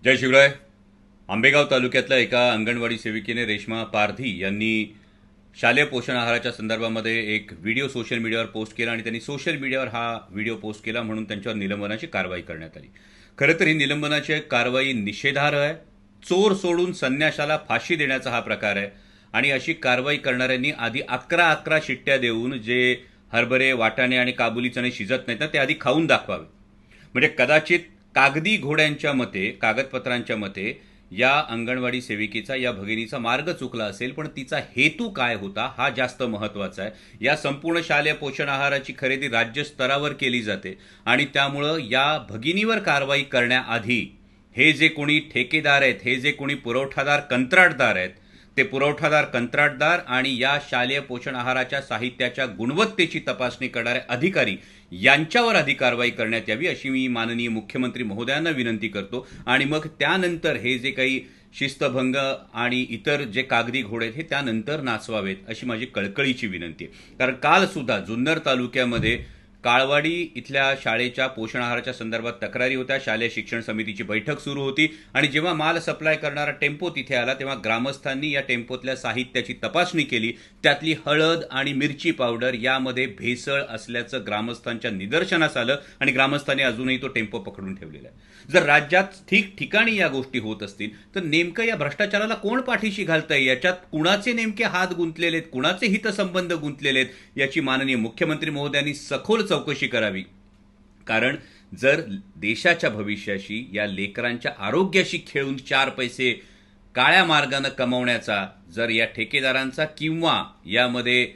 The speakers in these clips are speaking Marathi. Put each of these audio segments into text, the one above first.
जय शिवराय. आंबेगाव तालुक्यातल्या एका अंगणवाडी सेविकेने रेश्मा पारधी यांनी शालेय पोषण आहाराच्या संदर्भामध्ये एक व्हिडिओ सोशल मीडियावर पोस्ट केला आणि त्यांनी सोशल मीडियावर हा व्हिडिओ पोस्ट केला म्हणून त्यांच्यावर निलंबनाची कारवाई करण्यात आली. खरं तर ही निलंबनाची कारवाई निषेधार्ह आहे. चोर सोडून संन्याशाला फाशी देण्याचा हा प्रकार आहे आणि अशी कारवाई करणाऱ्यांनी आधी 11 शिट्ट्या देऊन जे हरभरे, वाटाणे आणि काबुली चणे शिजत नाहीत ना ते आधी खाऊन दाखवावे. म्हणजे कदाचित कागदी घोड्यांच्या मते, कागदपत्रांच्या मते या अंगणवाडी सेविकेचा, या भगिनीचा मार्ग चुकला असेल, पण तिचा हेतू काय होता हा जास्त महत्त्वाचा आहे. या संपूर्ण शालेय पोषण आहाराची खरेदी राज्य स्तरावर केली जाते आणि त्यामुळं या भगिनीवर कारवाई करण्याआधी हे जे कोणी ठेकेदार आहेत, हे जे कोणी पुरवठादार, कंत्राटदार आहेत, ते पुरवठादार, कंत्राटदार आणि या शालेय पोषण आहाराच्या साहित्याच्या गुणवत्तेची तपासणी करणारे अधिकारी यांच्यावर आधी कारवाई करण्यात यावी अशी मी माननीय मुख्यमंत्री महोदयांना विनंती करतो. आणि मग त्यानंतर हे जे काही शिस्तभंग आणि इतर जे कागदी घोडे आहेत हे त्यानंतर नाचवावेत अशी माझी कळकळीची विनंती आहे. कारण काल सुद्धा जुन्नर तालुक्यामध्ये काळवाडी इथल्या शाळेच्या पोषण आहाराच्या संदर्भात तक्रारी होत्या. शालेय शिक्षण समितीची बैठक सुरू होती आणि जेव्हा माल सप्लाय करणारा टेम्पो तिथे आला तेव्हा ग्रामस्थांनी या टेम्पोतल्या साहित्याची तपासणी केली. त्यातली हळद आणि मिरची पावडर यामध्ये भेसळ असल्याचं ग्रामस्थांच्या निदर्शनास आलं आणि ग्रामस्थांनी अजूनही तो टेम्पो पकडून ठेवलेला आहे. जर राज्यात ठिकठिकाणी या गोष्टी होत असतील तर नेमकं या भ्रष्टाचाराला कोण पाठीशी घालतंय, याच्यात कुणाचे नेमके हात गुंतलेले आहेत, कुणाचे हितसंबंध गुंतलेले आहेत याची माननीय मुख्यमंत्री महोदयांनी सखोल चौकशी करावी. कारण जर देशाच्या भविष्याशी, या लेकरांच्या आरोग्याशी खेळून 4 पैसे काळ्या मार्गाने कमवण्याचा जर या ठेकेदारांचा किंवा यामध्ये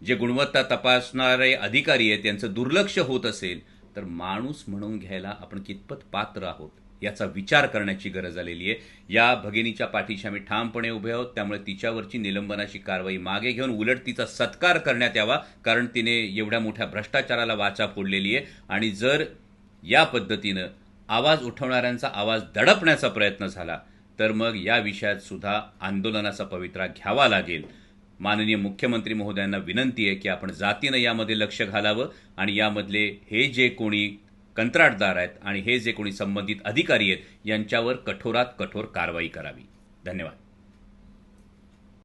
जे गुणवत्ता तपासणारे अधिकारी आहेत यांचं दुर्लक्ष होत असेल तर माणूस म्हणून घ्यायला आपण कितपत पात्र आहोत याचा विचार करण्याची गरज आलेली आहे. या भगिनीच्या पाठीशी आम्ही ठामपणे उभे आहोत. त्यामुळे तिच्यावरची निलंबनाची कारवाई मागे घेऊन उलट तिचा सत्कार करण्यात यावा. कारण तिने एवढ्या मोठ्या भ्रष्टाचाराला वाचा फोडलेली आहे आणि जर या पद्धतीनं आवाज उठवणाऱ्यांचा आवाज दडपण्याचा प्रयत्न झाला तर मग या विषयात सुद्धा आंदोलनाचा पवित्रा घ्यावा लागेल. माननीय मुख्यमंत्री महोदयांना विनंती आहे की आपण जातीनं यामध्ये लक्ष घालावं आणि यामधले हे जे कोणी कंत्राटदार आहेत आणि हे जे कोणी संबंधित अधिकारी आहेत यांच्यावर कठोरात कठोर कारवाई करावी. धन्यवाद.